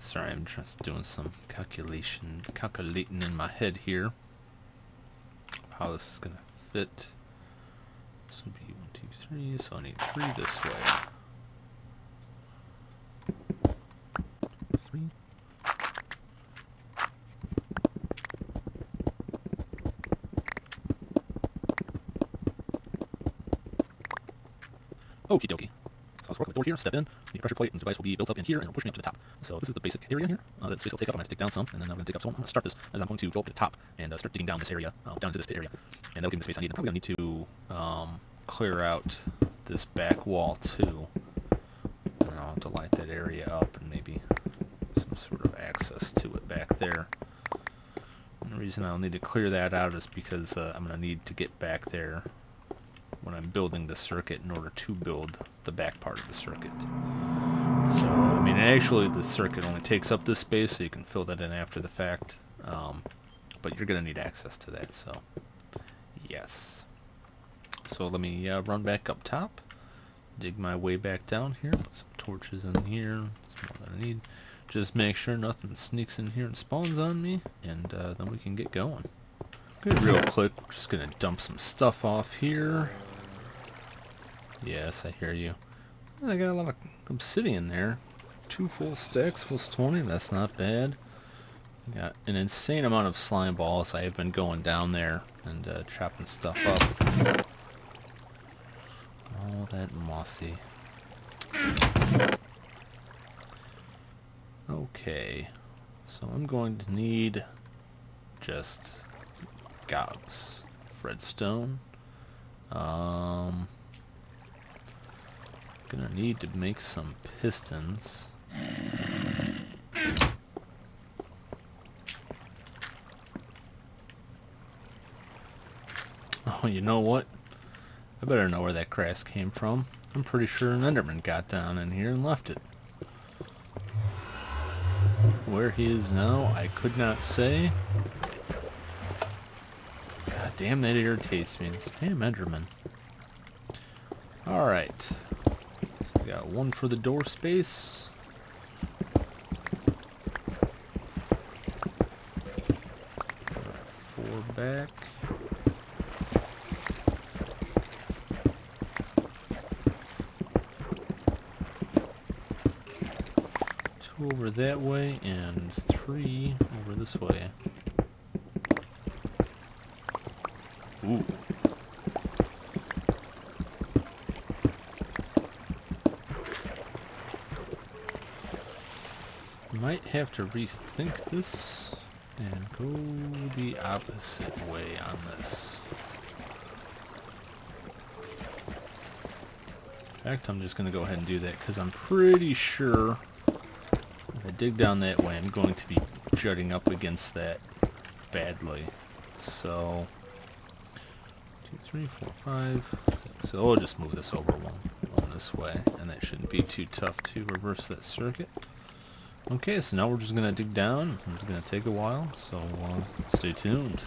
Sorry, I'm just doing some calculating in my head here. How this is gonna fit. This would be 1, 2, 3, so I need 3 this way. 3. Okie dokie. So I was working with the door here, step in, need a pressure plate, and the device will be built up in here, and it'll push me up to the top. So this is the basic area here. That space will take up. I'm going to dig down some, and then I'm going to dig up some. I'm going to start this as I'm going to go up to the top and start digging down this area, down to this pit area. And that'll give me the space I need. I'm probably going to need to clear out this back wall too. And I'll have to light that area up and maybe some sort of access to it back there. And the reason I'll need to clear that out is because I'm going to need to get back there when I'm building the circuit in order to build the back part of the circuit. So, I mean, actually the circuit only takes up this space, so you can fill that in after the fact. But you're going to need access to that, so yes. So let me run back up top, dig my way back down here, put some torches in here, that's more than I need. Just make sure nothing sneaks in here and spawns on me, and then we can get going. Okay, real quick, we're just going to dump some stuff off here. Yes, I hear you. I got a lot of obsidian there. 2 full stacks, plus 20, that's not bad. Got an insane amount of slime balls. I have been going down there and chopping stuff up. All that mossy. Okay, so I'm going to need just gobs. Redstone. Gonna need to make some pistons. Oh, you know what? I better know where that grass came from. I'm pretty sure an Enderman got down in here and left it. Where he is now, I could not say. God damn, that irritates me. This damn Enderman. Alright. We got 1 for the door space. Got 4 back. Over that way and 3 over this way. Ooh. Might have to rethink this and go the opposite way on this. In fact, I'm just going to go ahead and do that because I'm pretty sure if I dig down that way, I'm going to be jutting up against that badly. So, 2, 3, 4, 5. So we'll just move this over one this way, and that shouldn't be too tough to reverse that circuit. Okay, so now we're just going to dig down. It's going to take a while, so stay tuned.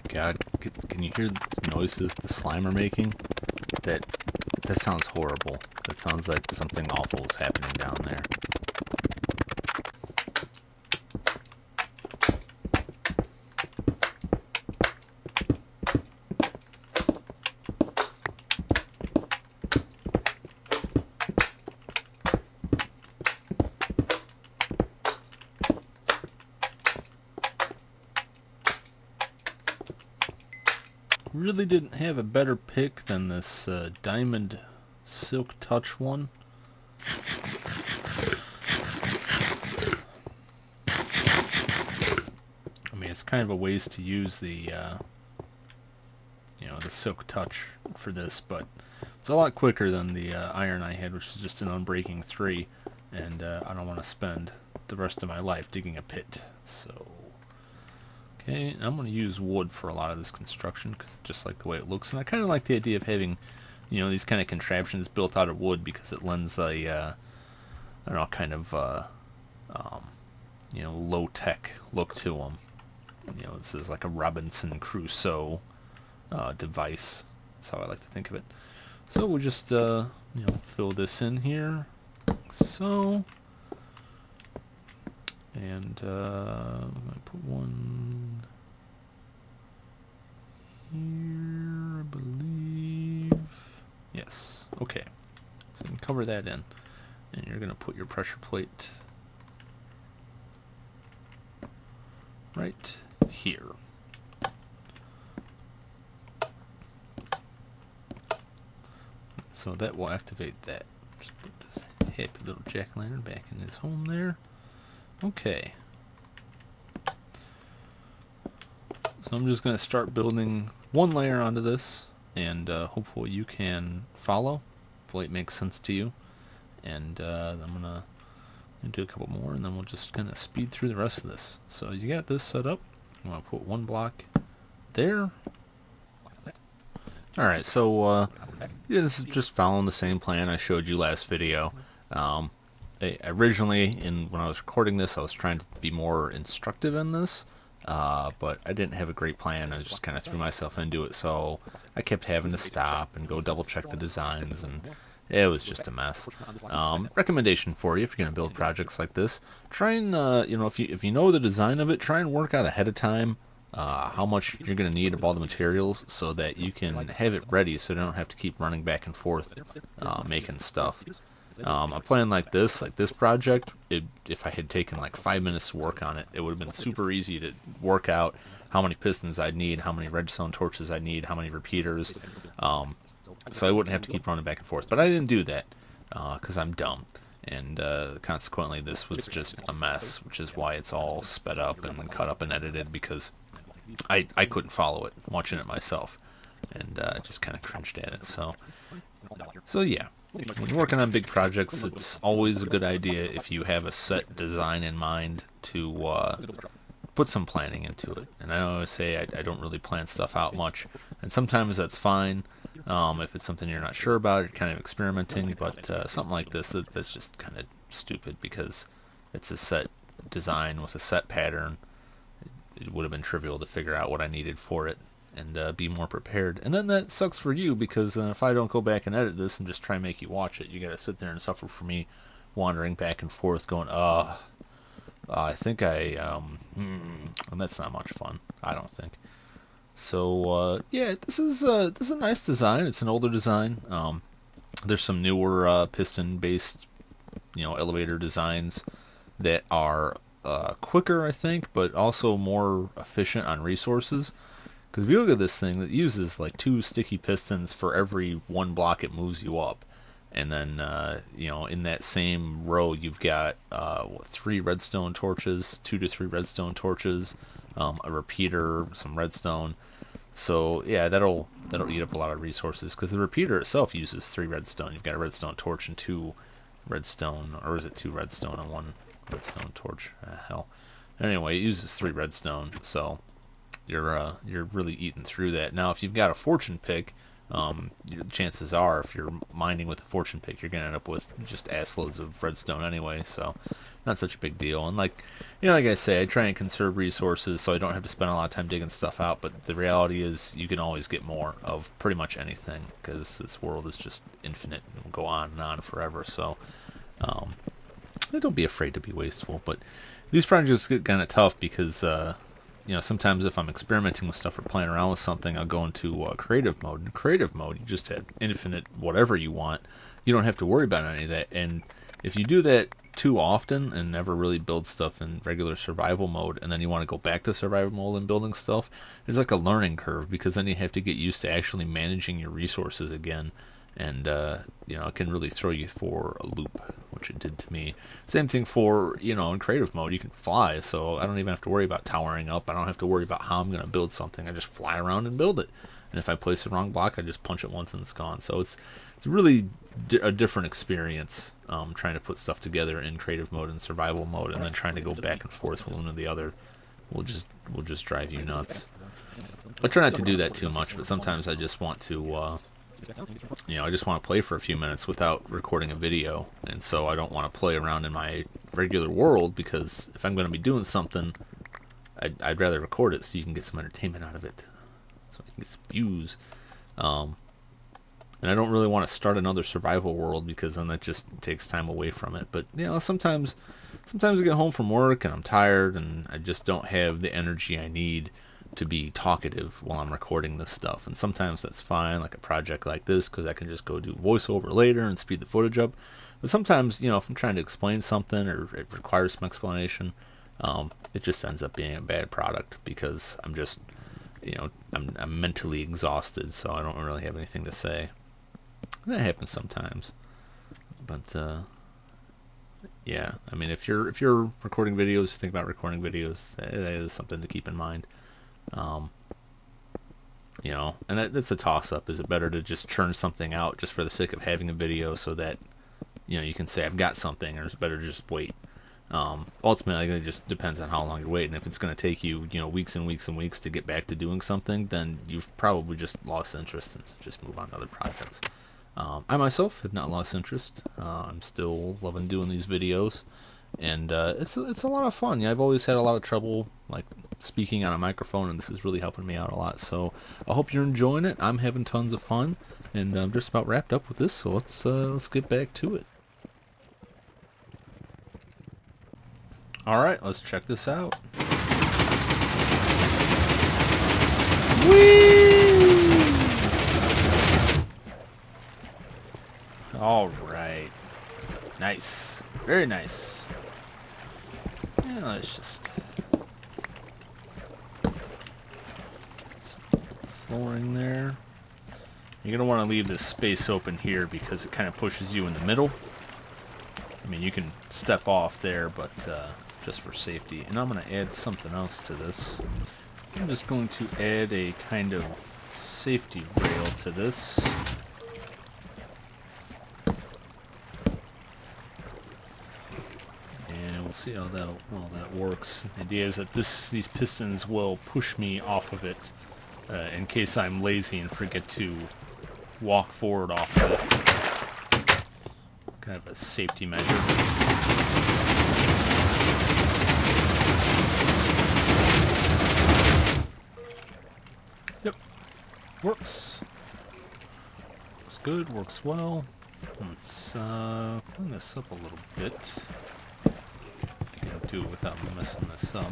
God, can you hear the noises the slime are making? That sounds horrible. That sounds like something awful is happening down there. Really didn't have a better pick than this diamond silk touch one. I mean, it's kind of a ways to use the the silk touch for this, but it's a lot quicker than the iron I had, which is just an unbreaking 3, and I don't want to spend the rest of my life digging a pit. So Okay, and I'm going to use wood for a lot of this construction because just like the way it looks, and I kind of like the idea of having, you know, these kind of contraptions built out of wood because it lends a, I don't know, kind of, you know, low-tech look to them. You know, this is like a Robinson Crusoe device. That's how I like to think of it. So we'll just, you know, fill this in here, like so. And I'm going to put one here, I believe. Yes, okay. So you can cover that in. And you're going to put your pressure plate right here. So that will activate that. Just put this happy little jack-o'-lantern back in his home there. Okay. So I'm just going to start building one layer onto this, and hopefully you can follow. Hopefully it makes sense to you. And I'm going to do a couple more, and then we'll just kind of speed through the rest of this. So you got this set up. I'm going to put one block there. Alright, so yeah, this is just following the same plan I showed you last video. Originally, when I was recording this, I was trying to be more instructive in this, but I didn't have a great plan. I just kind of threw myself into it, so I kept having to stop and go double check the designs, and it was just a mess. Recommendation for you if you're going to build projects like this: try and you know, if you know the design of it, try and work out ahead of time how much you're going to need of all the materials, so that you can have it ready, so you don't have to keep running back and forth making stuff. A plan like this project, if I had taken like 5 minutes to work on it, it would have been super easy to work out how many pistons I'd need, how many redstone torches I need, how many repeaters, so I wouldn't have to keep running back and forth. But I didn't do that because I'm dumb, and consequently this was just a mess, which is why it's all sped up and cut up and edited, because I couldn't follow it watching it myself, and just kind of cringed at it. So yeah. When you're working on big projects, it's always a good idea, if you have a set design in mind, to put some planning into it. And I always say I don't really plan stuff out much, and sometimes that's fine. If it's something you're not sure about, you're kind of experimenting, but something like this, that's just kind of stupid, because it's a set design with a set pattern. It would have been trivial to figure out what I needed for it, and be more prepared. And then that sucks for you, because if I don't go back and edit this and just try and make you watch it, you gotta sit there and suffer for me wandering back and forth going, I think and that's not much fun, I don't think. So yeah, this is a nice design. It's an older design. There's some newer piston based, you know, elevator designs that are quicker, I think, but also more efficient on resources. Because if you look at this thing, that uses like 2 sticky pistons for every 1 block it moves you up. And then, you know, in that same row, you've got 3 redstone torches, 2 to 3 redstone torches, a repeater, some redstone. So yeah, that'll eat up a lot of resources, because the repeater itself uses 3 redstone. You've got a redstone torch and 2 redstone, or is it 2 redstone and 1 redstone torch? Hell. Anyway, it uses 3 redstone, so you're really eating through that. Now, if you've got a fortune pick, chances are, if you're mining with a fortune pick, you're gonna end up with just ass loads of redstone anyway, so not such a big deal. And like, you know, like I say, I try and conserve resources so I don't have to spend a lot of time digging stuff out, but the reality is you can always get more of pretty much anything, because this world is just infinite and will go on and on forever. So don't be afraid to be wasteful. But these projects get kind of tough, because you know, sometimes if I'm experimenting with stuff or playing around with something, I'll go into creative mode. In creative mode, you just have infinite whatever you want. You don't have to worry about any of that. And if you do that too often and never really build stuff in regular survival mode, and then you want to go back to survival mode and building stuff, it's like a learning curve, because then you have to get used to actually managing your resources again. And you know, it can really throw you for a loop, which it did to me. Same thing for, you know, in creative mode, you can fly, so I don't even have to worry about towering up. I don't have to worry about how I'm going to build something. I just fly around and build it. And if I place the wrong block, I just punch it once and it's gone. So it's really a different experience, trying to put stuff together in creative mode and survival mode, and then trying to go back and forth with one or the other. will just drive you nuts. I try not to do that too much, but sometimes I just want to, I just want to play for a few minutes without recording a video, and so I don't want to play around in my regular world, because if I'm going to be doing something, I'd rather record it so you can get some entertainment out of it, so you can get some views. And I don't really want to start another survival world, because then that just takes time away from it. But sometimes I get home from work and I'm tired and I just don't have the energy I need to be talkative while I'm recording this stuff. And sometimes that's fine, like a project like this, because I can just go do voiceover later and speed the footage up. But sometimes, if I'm trying to explain something or it requires some explanation, it just ends up being a bad product, because I'm just, I'm mentally exhausted, so I don't really have anything to say. That happens sometimes. But yeah, I mean, if you're recording videos, you think about recording videos, that is something to keep in mind. And that's a toss-up. Is it better to just churn something out just for the sake of having a video, so that you can say I've got something, or is it better to just wait? Ultimately, it just depends on how long you're waiting. If it's going to take you weeks and weeks and weeks to get back to doing something, then you've probably just lost interest and just move on to other projects. I myself have not lost interest. I'm still loving doing these videos, and it's a lot of fun. I've always had a lot of trouble speaking on a microphone, and this is really helping me out a lot. So I hope you're enjoying it. I'm having tons of fun, and I'm just about wrapped up with this. So let's get back to it. All right, let's check this out. Whee! All right, nice, very nice. Yeah, let's just some flooring there. You're gonna want to leave this space open here, because it kind of pushes you in the middle. I mean, you can step off there, but just for safety. And I'm going to add something else to this. I'm just going to add a kind of safety rail to this. And we'll see how that works. The idea is that these pistons will push me off of it in case I'm lazy and forget to walk forward off of it. Kind of a safety measure. Yep, works. Works good, works well. Let's clean this up a little bit. I can do it without messing this up.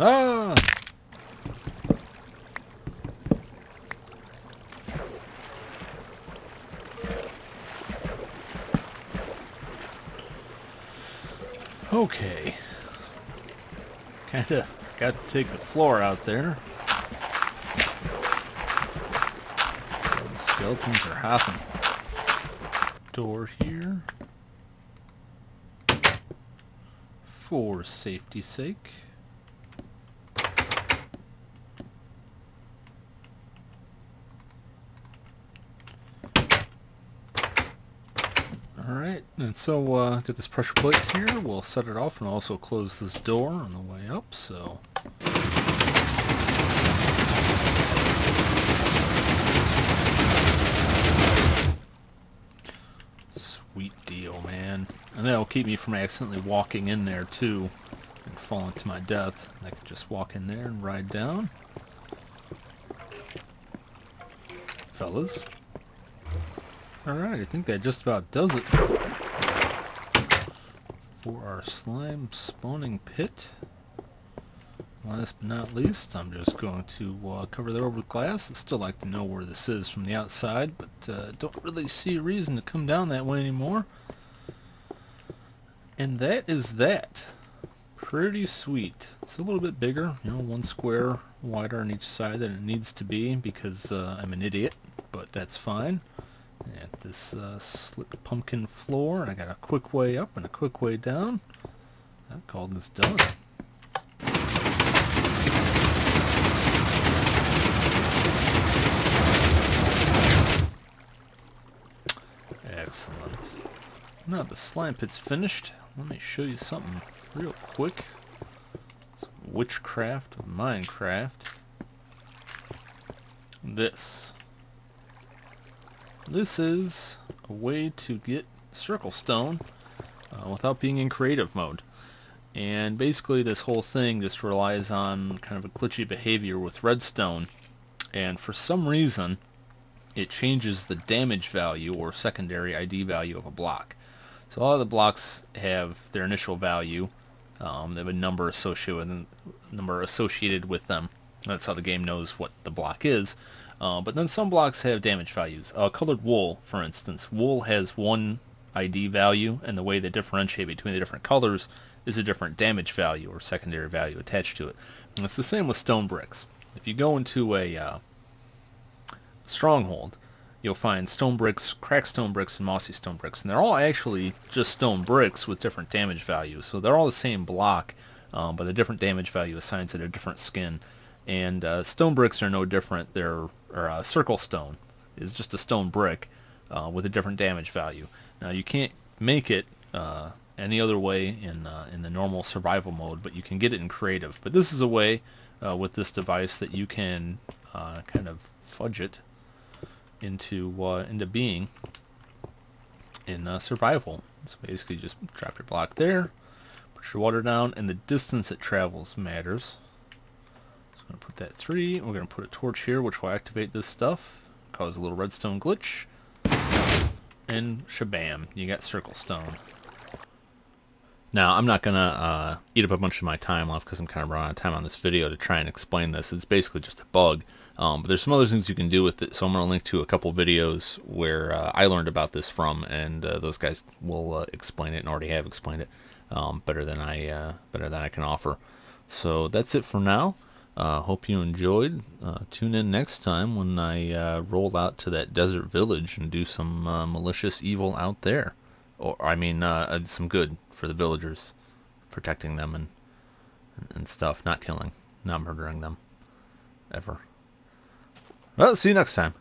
Ah! Okay. Kinda got to take the floor out there. The skeletons are hopping. Door here. For safety's sake. Alright, and so get this pressure plate here, we'll set it off and also close this door on the way up, so... Sweet deal, man. And that'll keep me from accidentally walking in there too, and falling to my death. I can just walk in there and ride down. Fellas. Alright, I think that just about does it for our slime spawning pit. Last but not least, I'm just going to cover that over with glass. I still like to know where this is from the outside, but don't really see a reason to come down that way anymore. And that is that. pretty sweet. It's a little bit bigger, you know, 1 square wider on each side than it needs to be because I'm an idiot, but that's fine. At this slick pumpkin floor, and I got a quick way up and a quick way down. I'm calling this done. Excellent. Now the slime pit's finished. Let me show you something real quick. Some witchcraft of Minecraft. This is a way to get circle stone without being in creative mode. And basically this whole thing just relies on kind of a glitchy behavior with redstone. And for some reason, it changes the damage value or secondary ID value of a block. So a lot of the blocks have their initial value. They have a number associated with them. That's how the game knows what the block is. But then some blocks have damage values. Colored wool, for instance. Wool has one ID value, and the way they differentiate between the different colors is a different damage value or secondary value attached to it. And it's the same with stone bricks. If you go into a stronghold, you'll find stone bricks, cracked stone bricks, and mossy stone bricks. And they're all actually just stone bricks with different damage values. So they're all the same block, but a different damage value assigns it a different skin. And stone bricks are no different. They're circle stone is just a stone brick with a different damage value. Now you can't make it any other way in the normal survival mode, but you can get it in creative. But this is a way with this device that you can kind of fudge it into being in survival. So basically just drop your block there, put your water down, and the distance it travels matters. So I'm going to put that 3, we're going to put a torch here which will activate this stuff, cause a little redstone glitch, and shabam, you got circle stone. Now, I'm not going to eat up a bunch of my time left because I'm kind of running out of time on this video to try and explain this. It's basically just a bug. But there's some other things you can do with it, so I'm going to link to a couple videos where I learned about this from, and those guys will explain it and already have explained it better than I can offer. So that's it for now. Hope you enjoyed. Tune in next time when I roll out to that desert village and do some malicious evil out there. Or I mean, some good for the villagers, protecting them and stuff, not killing, not murdering them, ever. Well, see you next time.